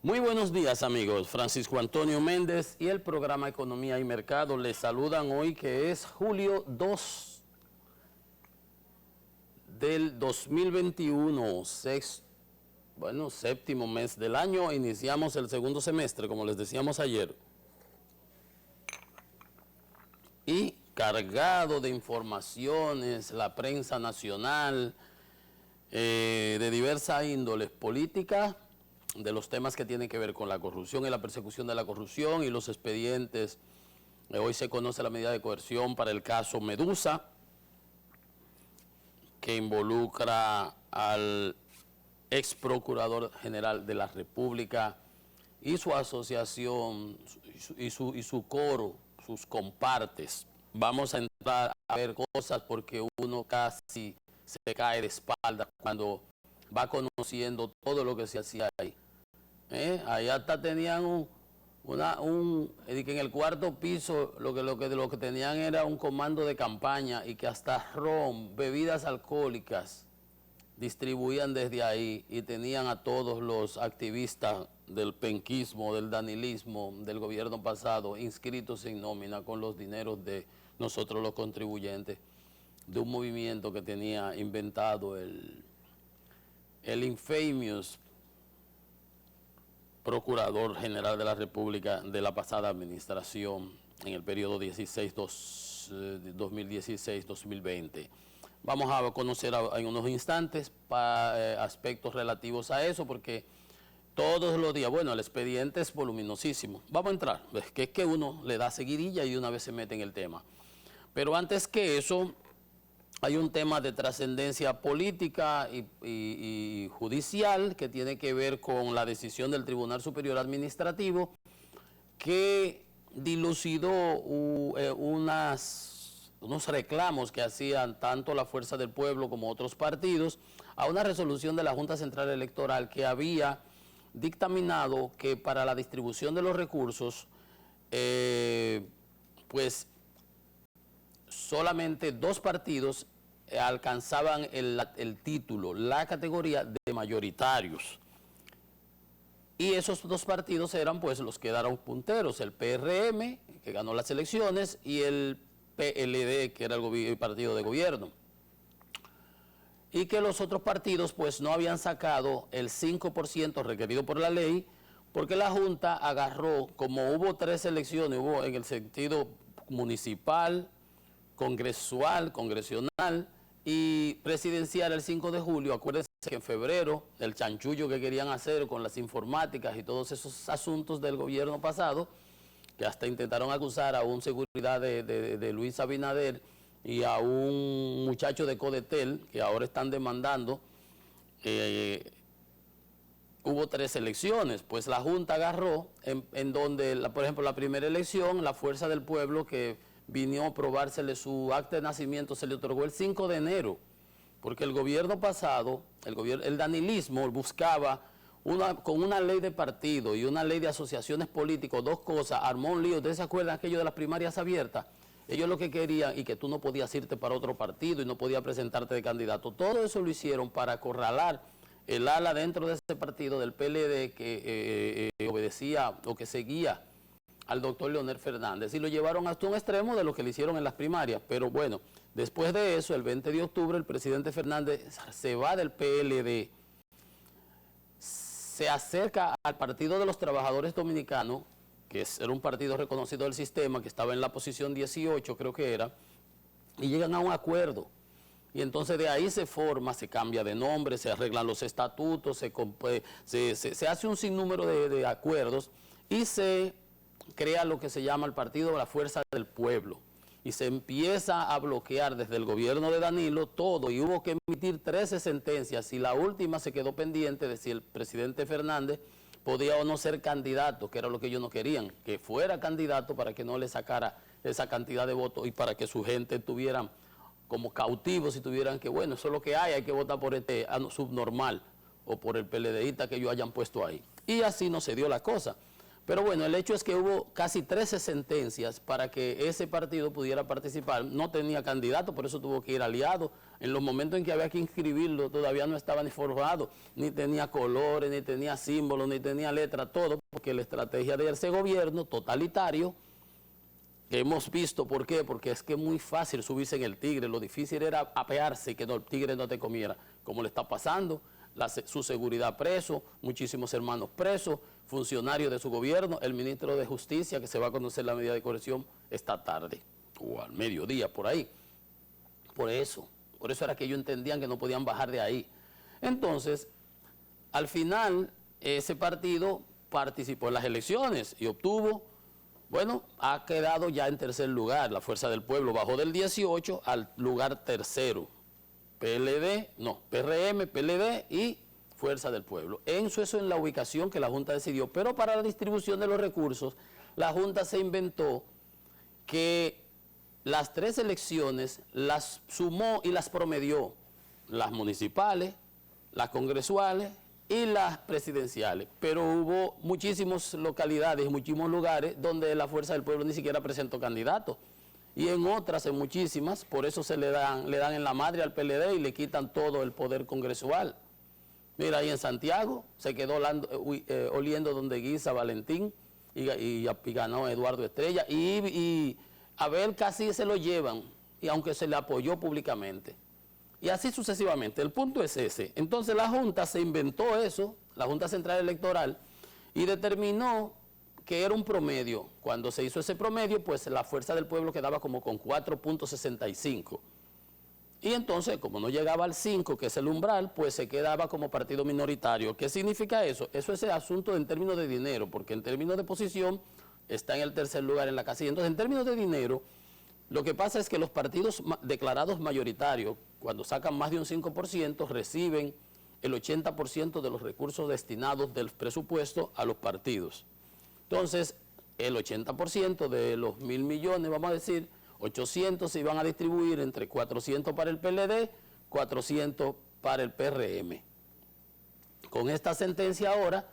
Muy buenos días, amigos. Francisco Antonio Méndez y el programa Economía y Mercado les saludan hoy, que es julio 2 del 2021, séptimo mes del año. Iniciamos el segundo semestre, como les decíamos ayer, y cargado de informaciones, la prensa nacional, de diversas índoles políticas, de los temas que tienen que ver con la corrupción y la persecución de la corrupción y los expedientes. Hoy se conoce la medida de coerción para el caso Medusa, que involucra al ex procurador general de la República y su asociación y su coro, sus compartes. Vamos a entrar a ver cosas porque uno casi se cae de espalda cuando va conociendo todo lo que se hacía ahí. Allá hasta tenían que en el cuarto piso lo que tenían era un comando de campaña, y que hasta ron, bebidas alcohólicas distribuían desde ahí, y tenían a todos los activistas del penquismo, del danilismo, del gobierno pasado, inscritos en nómina con los dineros de nosotros los contribuyentes, de un movimiento que tenía inventado el infamous Procurador General de la República de la pasada administración en el periodo 2016-2020. Vamos a conocer en unos instantes aspectos relativos a eso, porque todos los días, bueno, el expediente es voluminosísimo. Vamos a entrar, que es que uno le da seguidilla y de una vez se mete en el tema. Pero antes que eso, hay un tema de trascendencia política y judicial que tiene que ver con la decisión del Tribunal Superior Administrativo, que dilucidó unos reclamos que hacían tanto la Fuerza del Pueblo como otros partidos a una resolución de la Junta Central Electoral que había dictaminado que para la distribución de los recursos, pues solamente dos partidos alcanzaban el título, la categoría de mayoritarios. Y esos dos partidos eran pues los que quedaron punteros, el PRM, que ganó las elecciones, y el PLD, que era el partido de gobierno. Y que los otros partidos pues no habían sacado el 5% requerido por la ley, porque la Junta agarró, como hubo tres elecciones, hubo en el sentido municipal, congresional y presidencial el 5 de julio, acuérdense que en febrero el chanchullo que querían hacer con las informáticas y todos esos asuntos del gobierno pasado, que hasta intentaron acusar a un seguridad de Luis Abinader y a un muchacho de Codetel, que ahora están demandando. Hubo tres elecciones, pues la Junta agarró en donde, por ejemplo, la primera elección, la Fuerza del Pueblo, que vino a probársele su acta de nacimiento, se le otorgó el 5 de enero, porque el gobierno pasado, el danilismo buscaba, con una ley de partido y una ley de asociaciones políticas, dos cosas, armó un lío. ¿Ustedes se acuerdan aquello de las primarias abiertas? Ellos lo que querían, y que tú no podías irte para otro partido y no podías presentarte de candidato, todo eso lo hicieron para acorralar el ala dentro de ese partido del PLD que obedecía o que seguía al doctor Leonel Fernández, y lo llevaron hasta un extremo de lo que le hicieron en las primarias. Pero bueno, después de eso, el 20 de octubre, el presidente Fernández se va del PLD, se acerca al Partido de los Trabajadores Dominicanos, que era un partido reconocido del sistema, que estaba en la posición 18, creo que era, y llegan a un acuerdo. Y entonces de ahí se forma, se cambia de nombre, se arreglan los estatutos, se hace un sinnúmero de acuerdos, y se crea lo que se llama el Partido de la Fuerza del Pueblo, y se empieza a bloquear desde el gobierno de Danilo todo, y hubo que emitir 13 sentencias, y la última se quedó pendiente de si el presidente Fernández podía o no ser candidato, que era lo que ellos no querían, que fuera candidato para que no le sacara esa cantidad de votos y para que su gente tuviera como cautivos si tuvieran que, bueno, eso es lo que hay que votar por este subnormal o por el PLDista que ellos hayan puesto ahí. Y así no se dio la cosa. Pero bueno, el hecho es que hubo casi 13 sentencias para que ese partido pudiera participar. No tenía candidato, por eso tuvo que ir aliado. En los momentos en que había que inscribirlo, todavía no estaba ni formado, ni tenía colores, ni tenía símbolos, ni tenía letra, todo, porque la estrategia de ese gobierno totalitario, que hemos visto, ¿por qué? Porque es que es muy fácil subirse en el tigre, lo difícil era apearse y que el tigre no te comiera, como le está pasando. Su seguridad preso, muchísimos hermanos presos, funcionarios de su gobierno, el ministro de Justicia, que se va a conocer la medida de corrección esta tarde, o al mediodía, por ahí. Por eso era que ellos entendían que no podían bajar de ahí. Entonces, al final, ese partido participó en las elecciones y obtuvo, bueno, ha quedado ya en tercer lugar. La Fuerza del Pueblo bajó del 18 al lugar tercero. PRM, PLD y Fuerza del Pueblo. Eso en la ubicación que la Junta decidió, pero para la distribución de los recursos, la Junta se inventó que las 3 elecciones las sumó y las promedió, las municipales, las congresuales y las presidenciales, pero hubo muchísimas localidades, muchísimos lugares donde la Fuerza del Pueblo ni siquiera presentó candidatos. Y en otras, en muchísimas, por eso le dan en la madre al PLD y le quitan todo el poder congresual. Mira, ahí en Santiago se quedó oliendo donde guisa Valentín y ganó Eduardo Estrella. Y a ver, casi se lo llevan, y aunque se le apoyó públicamente. Y así sucesivamente. El punto es ese. Entonces la Junta se inventó eso, la Junta Central Electoral, y determinó que era un promedio. Cuando se hizo ese promedio, pues la Fuerza del Pueblo quedaba como con 4.65. Y entonces, como no llegaba al 5, que es el umbral, pues se quedaba como partido minoritario. ¿Qué significa eso? Eso es el asunto en términos de dinero, porque en términos de posición está en el tercer lugar en la casilla. Entonces, en términos de dinero, lo que pasa es que los partidos declarados mayoritarios, cuando sacan más de un 5%, reciben el 80% de los recursos destinados del presupuesto a los partidos. Entonces, el 80% de los 1.000 millones, vamos a decir, 800 se iban a distribuir entre 400 para el PLD, 400 para el PRM. Con esta sentencia ahora,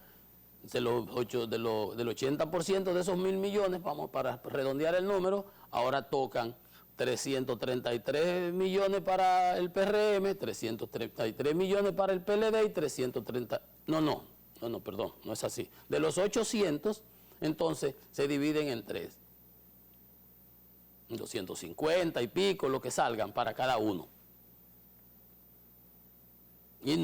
del 80% de esos 1.000 millones, vamos para redondear el número, ahora tocan 333 millones para el PRM, 333 millones para el PLD y 330... Perdón, no es así. De los 800... entonces se dividen en 3. 250 y pico, lo que salgan para cada uno. Y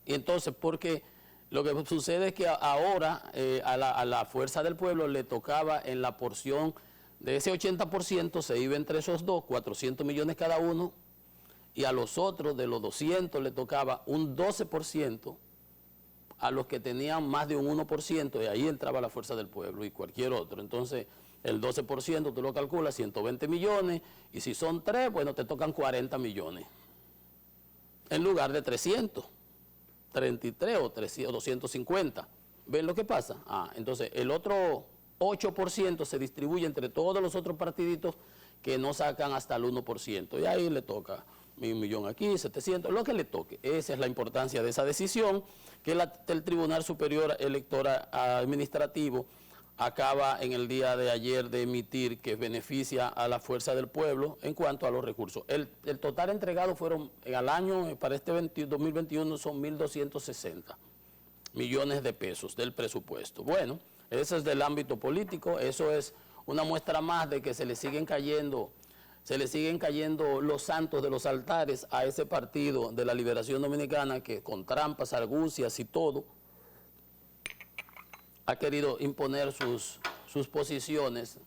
entonces, porque lo que sucede es que ahora a la Fuerza del Pueblo le tocaba en la porción de ese 80%, se iba entre esos dos, 400 millones cada uno, y a los otros de los 200 le tocaba un 12%, a los que tenían más de un 1%, y ahí entraba la Fuerza del Pueblo y cualquier otro. Entonces, el 12% tú lo calculas, 120 millones, y si son 3, bueno, te tocan 40 millones, en lugar de 333 o 250. ¿Ven lo que pasa? Entonces, el otro 8% se distribuye entre todos los otros partiditos que no sacan hasta el 1%, y ahí le toca 1 millón aquí, 700, lo que le toque. Esa es la importancia de esa decisión que el Tribunal Superior Electoral Administrativo acaba en el día de ayer de emitir, que beneficia a la Fuerza del Pueblo en cuanto a los recursos. El total entregado fueron al año, para este 2021, son 1.260 millones de pesos del presupuesto. Bueno, eso es del ámbito político, eso es una muestra más de que se le siguen cayendo los santos de los altares a ese partido de la Liberación Dominicana que con trampas, argucias y todo ha querido imponer sus posiciones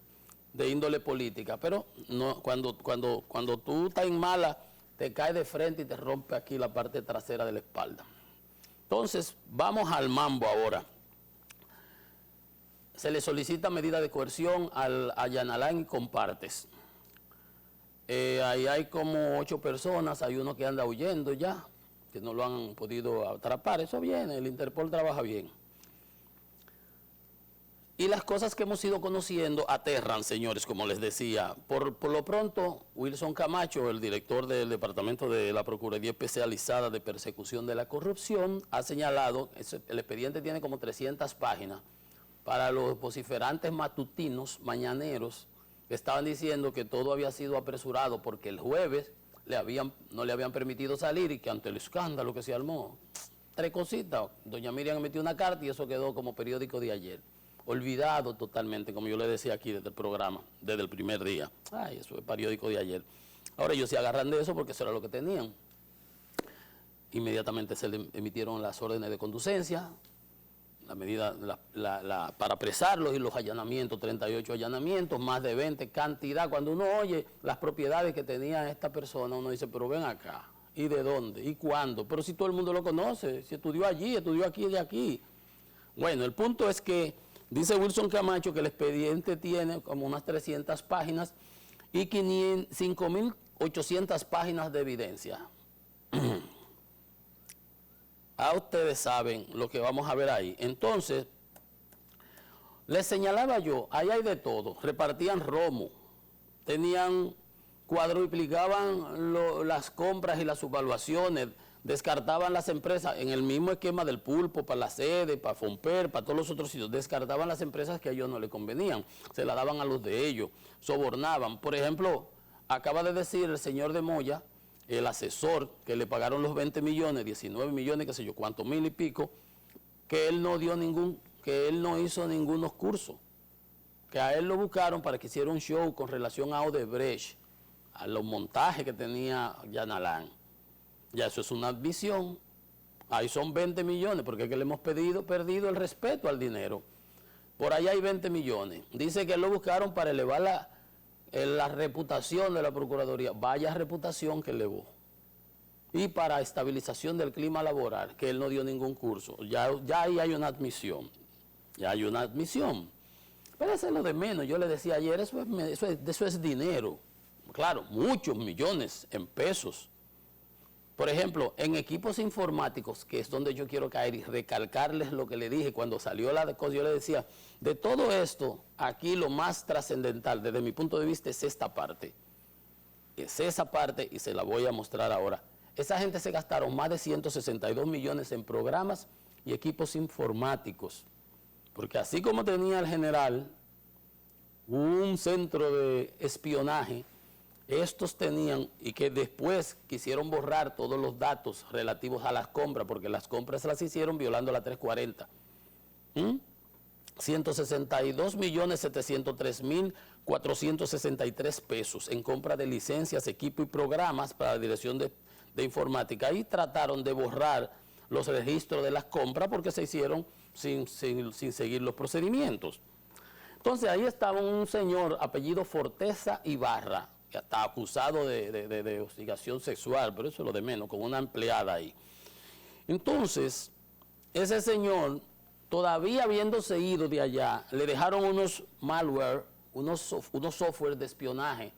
de índole política. Pero no, cuando tú estás en mala, te cae de frente y te rompe aquí la parte trasera de la espalda. Entonces, vamos al mambo ahora. Se le solicita medida de coerción a Yanalán y Compartes. Ahí hay como 8 personas, hay uno que anda huyendo ya, que no lo han podido atrapar. Eso viene, el Interpol trabaja bien. Y las cosas que hemos ido conociendo aterran, señores, como les decía. Por lo pronto, Wilson Camacho, el director del Departamento de la Procuraduría Especializada de Persecución de la Corrupción, ha señalado, el expediente tiene como 300 páginas, para los vociferantes matutinos, mañaneros, que estaban diciendo que todo había sido apresurado porque el jueves no le habían permitido salir y que ante el escándalo que se armó, 3 cositas, doña Miriam metió una carta y eso quedó como periódico de ayer. Olvidado totalmente, como yo le decía aquí desde el programa, desde el primer día. Ay, eso es periódico de ayer. Ahora ellos se agarran de eso porque eso era lo que tenían. Inmediatamente se le emitieron las órdenes de conducencia, la medida para apresarlos y los allanamientos, 38 allanamientos, más de 20, cantidad. Cuando uno oye las propiedades que tenía esta persona, uno dice, pero ven acá, ¿y de dónde? ¿Y cuándo? Pero si todo el mundo lo conoce, si estudió allí, estudió aquí y de aquí. Bueno, el punto es que dice Wilson Camacho que el expediente tiene como unas 300 páginas y 5.800 páginas de evidencia. Ustedes saben lo que vamos a ver ahí. Entonces, les señalaba yo, ahí hay de todo. Repartían romo, cuadruplicaban las compras y las subvaluaciones, descartaban las empresas en el mismo esquema del pulpo, para la sede, para Fomper, para todos los otros sitios, descartaban las empresas que a ellos no les convenían, se las daban a los de ellos, sobornaban. Por ejemplo, acaba de decir el señor de Moya, el asesor, que le pagaron los 20 millones, 19 millones, qué sé yo, cuántos mil y pico, que él no hizo ningunos cursos, que a él lo buscaron para que hiciera un show con relación a Odebrecht, a los montajes que tenía Yanalán. Ya eso es una admisión, ahí son 20 millones, porque es que le hemos perdido el respeto al dinero. Por ahí hay 20 millones. Dice que lo buscaron para elevar la reputación de la Procuraduría, vaya reputación que elevó. Y para estabilización del clima laboral, que él no dio ningún curso. Ya ahí hay una admisión. Pero eso es lo de menos. Yo le decía ayer, eso es dinero. Claro, muchos millones en pesos. Por ejemplo, en equipos informáticos, que es donde yo quiero caer y recalcarles lo que le dije cuando salió la cosa, yo le decía, de todo esto, aquí lo más trascendental desde mi punto de vista es esta parte. Es esa parte y se la voy a mostrar ahora. Esa gente se gastaron más de 162 millones en programas y equipos informáticos. Porque así como tenía el general un centro de espionaje, estos tenían, y que después quisieron borrar todos los datos relativos a las compras, porque las compras las hicieron violando la 340. 162.703.463 pesos en compra de licencias, equipo y programas para la dirección de informática. Ahí trataron de borrar los registros de las compras porque se hicieron sin seguir los procedimientos. Entonces ahí estaba un señor apellido Forteza Ibarra, que está acusado de hostigación sexual, pero eso es lo de menos, con una empleada ahí. Entonces, ese señor, todavía habiéndose ido de allá, le dejaron unos malware, unos software de espionaje.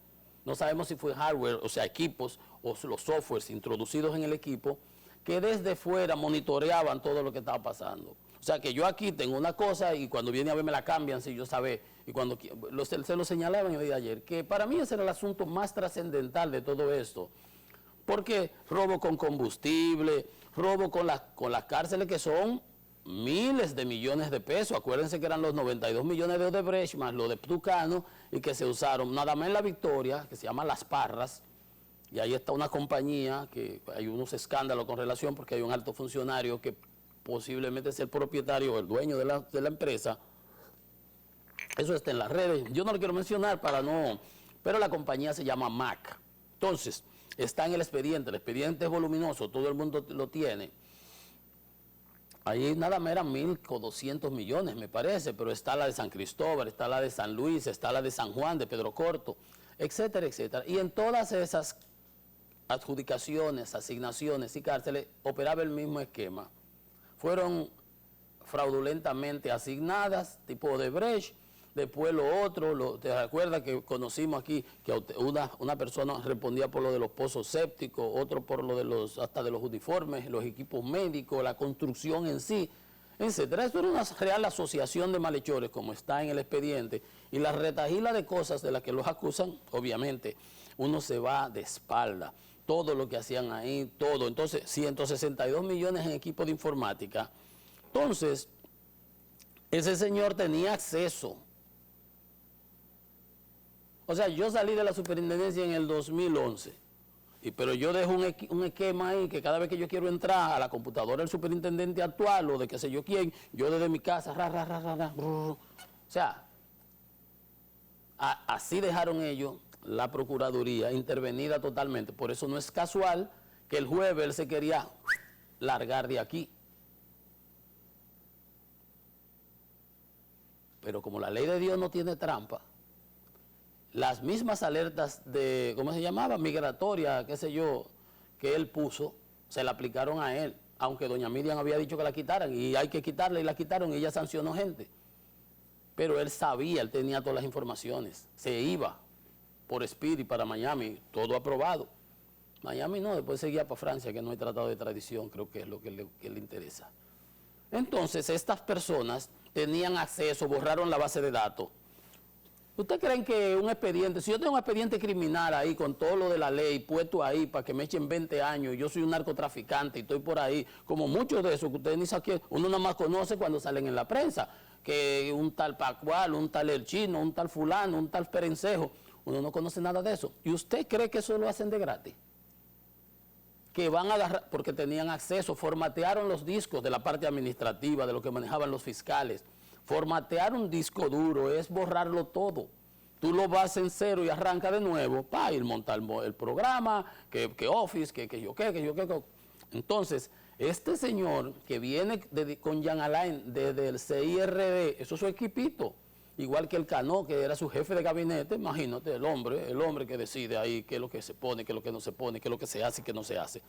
No sabemos si fue hardware, o sea, equipos, o los softwares introducidos en el equipo, que desde fuera monitoreaban todo lo que estaba pasando. O sea, que yo aquí tengo una cosa y cuando viene a ver me la cambian, si yo sabe, y cuando se lo señalaban el día de ayer, que para mí ese era el asunto más trascendental de todo esto. Porque robo con combustible, robo con las cárceles que son miles de millones de pesos. Acuérdense que eran los 92 millones de Odebrecht más los de Tucano y que se usaron nada más en La Victoria, que se llama Las Parras, y ahí está una compañía que hay unos escándalos con relación porque hay un alto funcionario que posiblemente es el propietario o el dueño de la empresa. Eso está en las redes. Yo no lo quiero mencionar pero la compañía se llama MAC. Entonces, está en el expediente es voluminoso, todo el mundo lo tiene. Ahí nada más eran 1.200 millones, me parece, pero está la de San Cristóbal, está la de San Luis, está la de San Juan, de Pedro Corto, etcétera, etcétera. Y en todas esas adjudicaciones, asignaciones y cárceles operaba el mismo esquema. Fueron fraudulentamente asignadas, tipo Odebrecht, después lo otro, ¿te recuerdas que conocimos aquí que una persona respondía por lo de los pozos sépticos, otro por lo de hasta de los uniformes, los equipos médicos, la construcción en sí? etcétera. Esto era una real asociación de malhechores, como está en el expediente, y la retahíla de cosas de las que los acusan, obviamente, uno se va de espalda. Todo lo que hacían ahí, todo. Entonces, 162 millones en equipo de informática. Entonces, ese señor tenía acceso. O sea, yo salí de la superintendencia en el 2011, pero yo dejo un esquema ahí que cada vez que yo quiero entrar a la computadora del superintendente actual o de qué sé yo quién, yo desde mi casa, o sea, así dejaron ellos la Procuraduría intervenida totalmente. Por eso no es casual que el jueves él se quería largar de aquí. Pero como la ley de Dios no tiene trampa, las mismas alertas de, ¿cómo se llamaba? Migratoria, qué sé yo, que él puso, se la aplicaron a él, aunque doña Miriam había dicho que la quitaran, y hay que quitarla, y la quitaron, y ella sancionó gente. Pero él sabía, él tenía todas las informaciones, se iba por Spirit para Miami, todo aprobado. Miami no, después seguía para Francia, que no hay tratado de extradición, creo que es lo que le interesa. Entonces, estas personas tenían acceso, borraron la base de datos. ¿Ustedes creen que un expediente, si yo tengo un expediente criminal ahí con todo lo de la ley puesto ahí para que me echen 20 años y yo soy un narcotraficante y estoy por ahí, como muchos de esos que ustedes ni saben, uno nada más conoce cuando salen en la prensa, que un tal Pascual, un tal El Chino, un tal fulano, un tal Perencejo, uno no conoce nada de eso. ¿Y usted cree que eso lo hacen de gratis? Que van a agarrar, porque tenían acceso, formatearon los discos de la parte administrativa, de lo que manejaban los fiscales. Formatear un disco duro es borrarlo todo. Tú lo vas en cero y arranca de nuevo, y montar el programa, que Office, que yo qué. Entonces, este señor que viene con Jean Alain desde el CIRD, eso es su equipito, igual que el Cano, que era su jefe de gabinete, imagínate, el hombre que decide ahí qué es lo que se pone, qué es lo que no se pone, qué es lo que se hace y qué no se hace.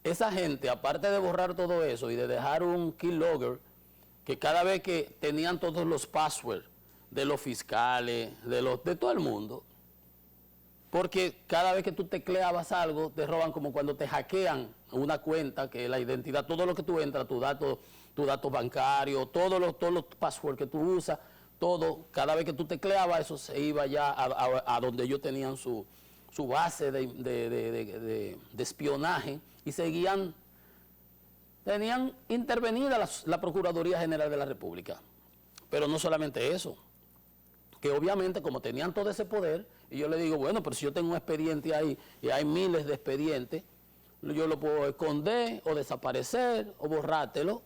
Esa gente, aparte de borrar todo eso y de dejar un keylogger, que cada vez que tenían todos los passwords de los fiscales, de todo el mundo, porque cada vez que tú tecleabas algo, te roban, como cuando te hackean una cuenta, que es la identidad, todo lo que tú entras, tu dato bancario, todos los passwords que tú usas, todo, cada vez que tú tecleabas, eso se iba ya a donde ellos tenían su base de espionaje y tenían intervenida la Procuraduría General de la República. Pero no solamente eso, que obviamente como tenían todo ese poder, y yo le digo, bueno, pero si yo tengo un expediente ahí, y hay miles de expedientes, yo lo puedo esconder, o desaparecer, o borrártelo,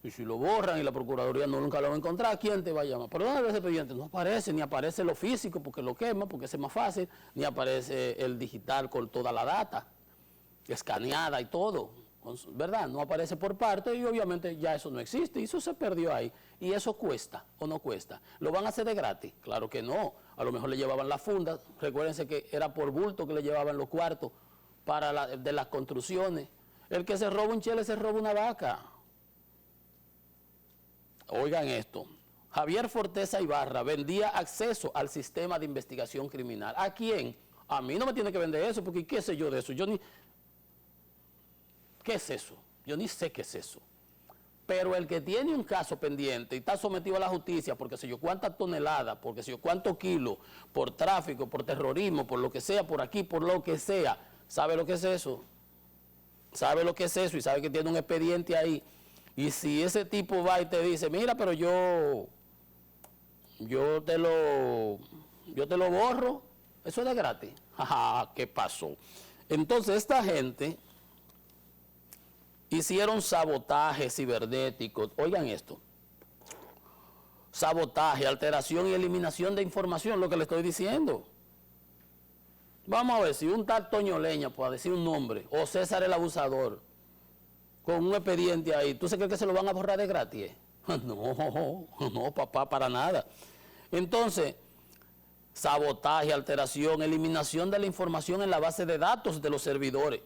y si lo borran y la Procuraduría nunca lo va a encontrar, ¿quién te va a llamar? Pero ¿dónde ese expediente? No aparece, ni aparece lo físico, porque lo quema, porque ese es más fácil, ni aparece el digital con toda la data, escaneada y todo, ¿verdad? No aparece por parte y obviamente ya eso no existe y eso se perdió ahí. ¿Y eso cuesta o no cuesta? ¿Lo van a hacer de gratis? Claro que no. A lo mejor le llevaban la funda. Recuérdense que era por bulto que le llevaban los cuartos de las construcciones. El que se roba un chele se roba una vaca. Oigan esto. Javier Forteza Ibarra vendía acceso al sistema de investigación criminal. ¿A quién? A mí no me tiene que vender eso, porque ¿qué sé yo de eso? ¿Qué es eso? Yo ni sé qué es eso. Pero el que tiene un caso pendiente y está sometido a la justicia porque sé yo cuántas toneladas, porque sé yo cuántos kilos, por tráfico, por terrorismo, por lo que sea, por aquí, por lo que sea, ¿sabe lo que es eso? ¿Sabe lo que es eso? Y sabe que tiene un expediente ahí. Y si ese tipo va y te dice, mira, pero yo te lo borro, eso es de gratis. Jaja, ¿qué pasó? Entonces esta gente hicieron sabotaje cibernético. Oigan esto. Sabotaje, alteración y eliminación de información, lo que le estoy diciendo. Vamos a ver si un tal Toño Leña, por decir un nombre, o César el Abusador, con un expediente ahí, ¿tú se crees que se lo van a borrar de gratis? No, papá, para nada. Entonces, sabotaje, alteración, eliminación de la información en la base de datos de los servidores,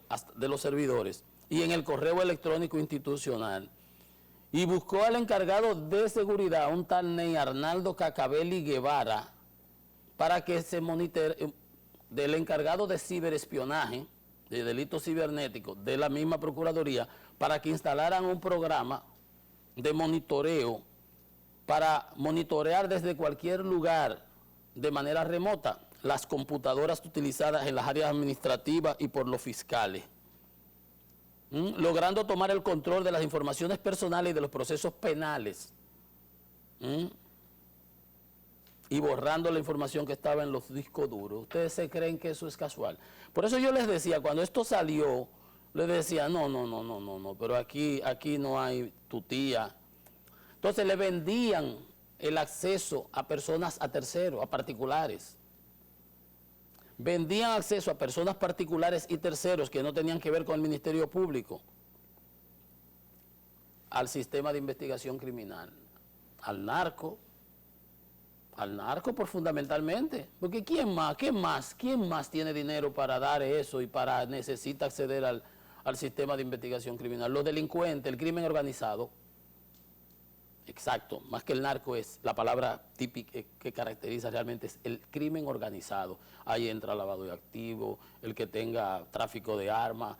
y en el correo electrónico institucional. Y buscó al encargado de seguridad, un tal Ney Arnaldo Cacabelli Guevara, para que se monitoree, del encargado de ciberespionaje de delitos cibernéticos de la misma Procuraduría para que instalaran un programa de monitoreo para monitorear desde cualquier lugar de manera remota las computadoras utilizadas en las áreas administrativas y por los fiscales, logrando tomar el control de las informaciones personales y de los procesos penales, y borrando la información que estaba en los discos duros. ¿Ustedes se creen que eso es casual? Por eso yo les decía, cuando esto salió, les decía, no, pero aquí no hay tutía. Entonces le vendían el acceso a personas, a terceros, a particulares. Vendían acceso a personas particulares y terceros que no tenían que ver con el Ministerio Público al sistema de investigación criminal, al narco por fundamentalmente, porque ¿quién más tiene dinero para dar eso y para necesita acceder al sistema de investigación criminal? Los delincuentes, el crimen organizado. Exacto, más que el narco es la palabra típica que caracteriza realmente es el crimen organizado. Ahí entra lavado de activos, el que tenga tráfico de armas,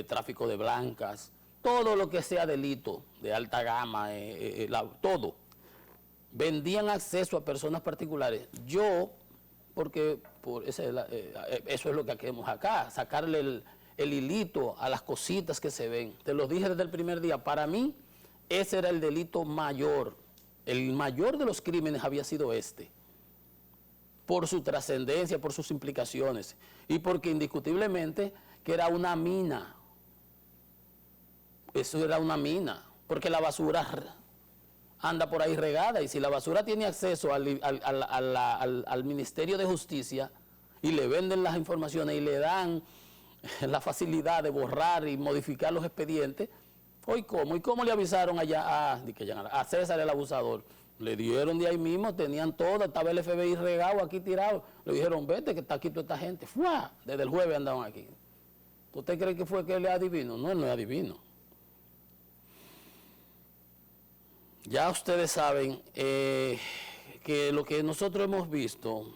tráfico de blancas, todo lo que sea delito de alta gama, todo. Vendían acceso a personas particulares. Yo, porque eso es lo que queremos acá, sacarle el hilito a las cositas que se ven. Te lo dije desde el primer día, para mí ese era el delito mayor. El mayor de los crímenes había sido este, por su trascendencia, por sus implicaciones, y porque indiscutiblemente que era una mina. Eso era una mina, porque la basura anda por ahí regada, y si la basura tiene acceso al Ministerio de Justicia y le venden las informaciones y le dan la facilidad de borrar y modificar los expedientes, ¿y cómo le avisaron allá a César el abusador? Le dieron de ahí mismo, tenían todo, estaba el FBI regado aquí tirado. Le dijeron, vete que está aquí toda esta gente. ¡Fua! Desde el jueves andaban aquí. ¿Usted cree que fue que él es adivino? No, él no es adivino. Ya ustedes saben que lo que nosotros hemos visto,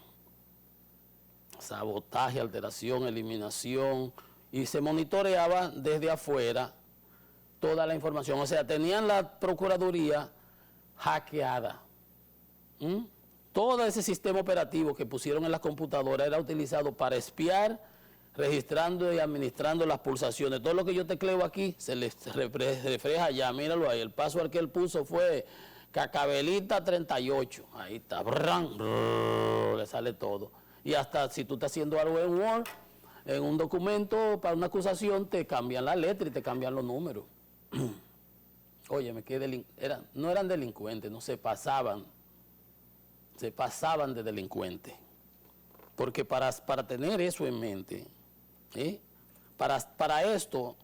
sabotaje, alteración, eliminación, y se monitoreaba desde afuera toda la información. O sea, tenían la Procuraduría hackeada. Todo ese sistema operativo que pusieron en las computadoras era utilizado para espiar, registrando y administrando las pulsaciones. Todo lo que yo tecleo aquí se les refleja allá. Míralo ahí. El password que él puso fue Cacabelita 38. Ahí está. Le sale todo. Y hasta si tú estás haciendo algo en Word, en un documento para una acusación, te cambian la letra y te cambian los números. Oye, no eran delincuentes, no se pasaban de delincuentes. Porque para tener eso en mente, para esto,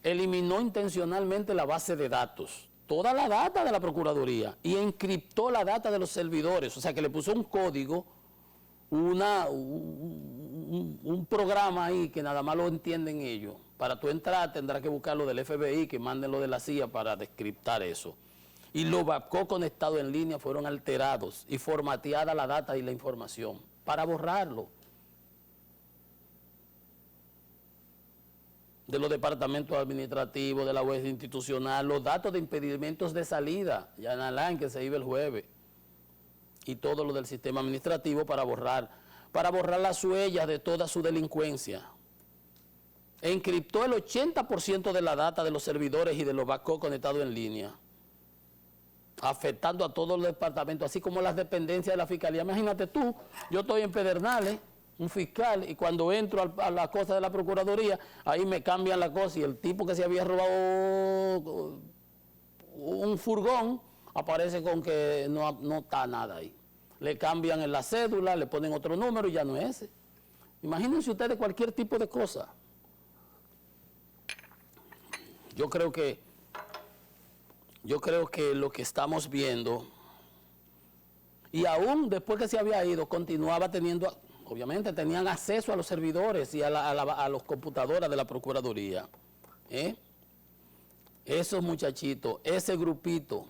eliminó intencionalmente la base de datos, toda la data de la Procuraduría, y encriptó la data de los servidores, o sea que le puso un código, un programa ahí que nada más lo entienden ellos. Para tú entrar tendrás que buscar lo del FBI, que manden lo de la CIA para descriptar eso. Y los backups conectados en línea fueron alterados y formateada la data y la información para borrarlo de los departamentos administrativos, de la web institucional, los datos de impedimentos de salida, ya en Alain, que se iba el jueves, y todo lo del sistema administrativo para borrar las huellas de toda su delincuencia. Encriptó el 80% de la data de los servidores y de los backups conectados en línea, afectando a todos los departamentos, así como las dependencias de la Fiscalía. Imagínate tú, yo estoy en Pedernales, un fiscal, y cuando entro a la cosa de la Procuraduría, ahí me cambian la cosa, y el tipo que se había robado un furgón aparece con que no está nada ahí. Le cambian en la cédula, le ponen otro número y ya no es ese. Imagínense ustedes cualquier tipo de cosa. Yo creo que lo que estamos viendo, y aún después que se había ido, continuaba teniendo, obviamente tenían acceso a los servidores y a las computadoras de la Procuraduría. Esos muchachitos, ese grupito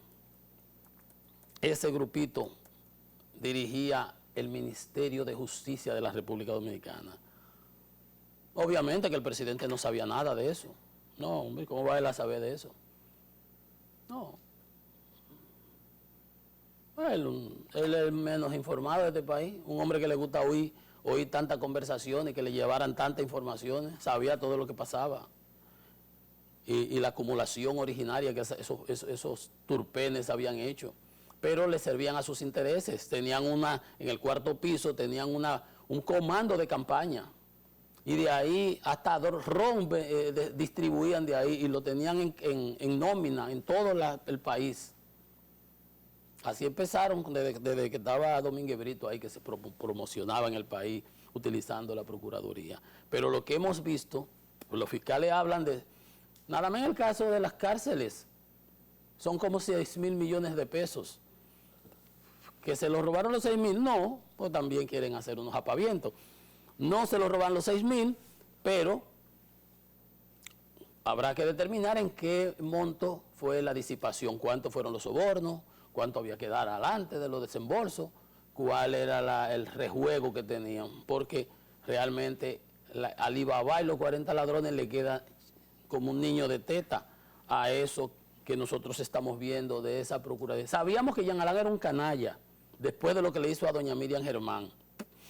dirigía el Ministerio de Justicia de la República Dominicana. Obviamente que el presidente no sabía nada de eso. No, hombre, ¿cómo va él a saber de eso? No. Él es el menos informado de este país, un hombre que le gusta oír tantas conversaciones, que le llevaran tantas informaciones, sabía todo lo que pasaba. Y la acumulación originaria que esos turpenes habían hecho, pero le servían a sus intereses. Tenían en el cuarto piso, tenían un comando de campaña, y de ahí hasta ron distribuían de ahí, y lo tenían en nómina en todo el país. Así empezaron desde que estaba Domínguez Brito ahí, que se promocionaba en el país utilizando la Procuraduría. Pero lo que hemos visto, los fiscales hablan de, nada más en el caso de las cárceles, son como 6.000 millones de pesos. ¿Que se los robaron los 6.000? No, pues también quieren hacer unos apavientos. No se los roban los 6.000, pero habrá que determinar en qué monto fue la disipación, cuántos fueron los sobornos, cuánto había que dar adelante de los desembolsos, cuál era el rejuego que tenían, porque realmente Alibaba y los 40 ladrones le queda como un niño de teta a eso que nosotros estamos viendo de esa Procuraduría. Sabíamos que Jean Alain era un canalla, después de lo que le hizo a doña Miriam Germán,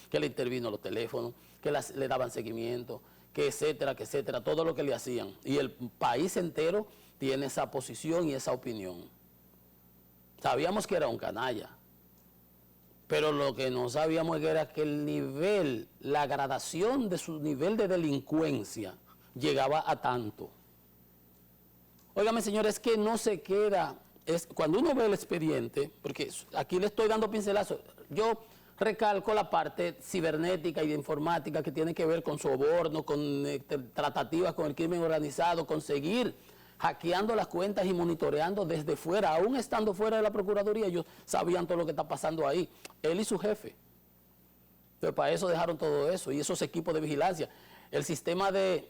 que le intervino los teléfonos, que le daban seguimiento, que etcétera, todo lo que le hacían. Y el país entero tiene esa posición y esa opinión. Sabíamos que era un canalla, pero lo que no sabíamos era que el nivel, la gradación de su nivel de delincuencia llegaba a tanto. Óigame, señores, es que no se queda, cuando uno ve el expediente, porque aquí le estoy dando pincelazos, yo recalco la parte cibernética y de informática que tiene que ver con soborno, con tratativas con el crimen organizado, con seguir hackeando las cuentas y monitoreando desde fuera, aún estando fuera de la Procuraduría. Ellos sabían todo lo que está pasando ahí, él y su jefe. Entonces, para eso dejaron todo eso, y esos equipos de vigilancia. El sistema de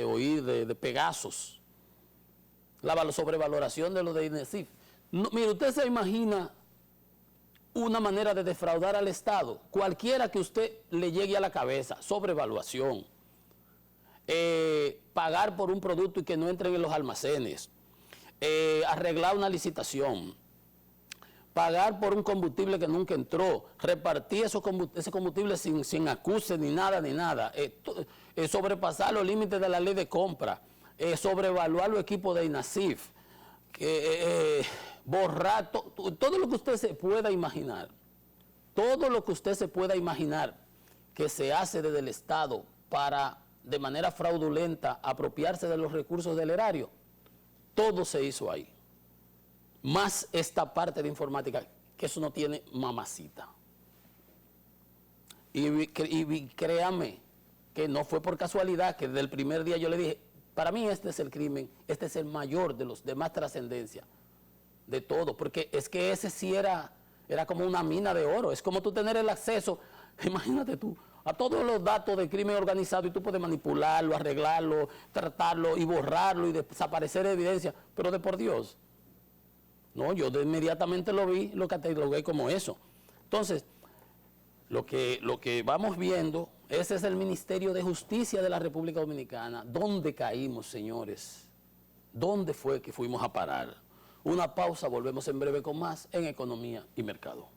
oír de Pegasus, la sobrevaloración de lo de INESIF. No, mire, usted se imagina una manera de defraudar al Estado, cualquiera que usted le llegue a la cabeza, sobrevaluación, pagar por un producto y que no entren en los almacenes, arreglar una licitación, pagar por un combustible que nunca entró, repartir ese combustible sin acuse ni nada, sobrepasar los límites de la ley de compra, sobrevaluar los equipos de INASIF, borrar todo lo que usted se pueda imaginar, todo lo que usted se pueda imaginar que se hace desde el Estado para, de manera fraudulenta, apropiarse de los recursos del erario, todo se hizo ahí. Más esta parte de informática, que eso no tiene mamacita. Y créame que no fue por casualidad que desde el primer día yo le dije, para mí este es el crimen, este es el mayor de los de más trascendencia de todo, porque es que ese sí era como una mina de oro, es como tú tener el acceso, imagínate tú, a todos los datos de crimen organizado, y tú puedes manipularlo, arreglarlo, tratarlo y borrarlo y desaparecer evidencia, pero de por Dios. No, yo inmediatamente lo vi, lo catalogué como eso. Entonces, lo que vamos viendo, ese es el Ministerio de Justicia de la República Dominicana. ¿Dónde caímos, señores? ¿Dónde fue que fuimos a parar? Una pausa, volvemos en breve con más en Economía y Mercado.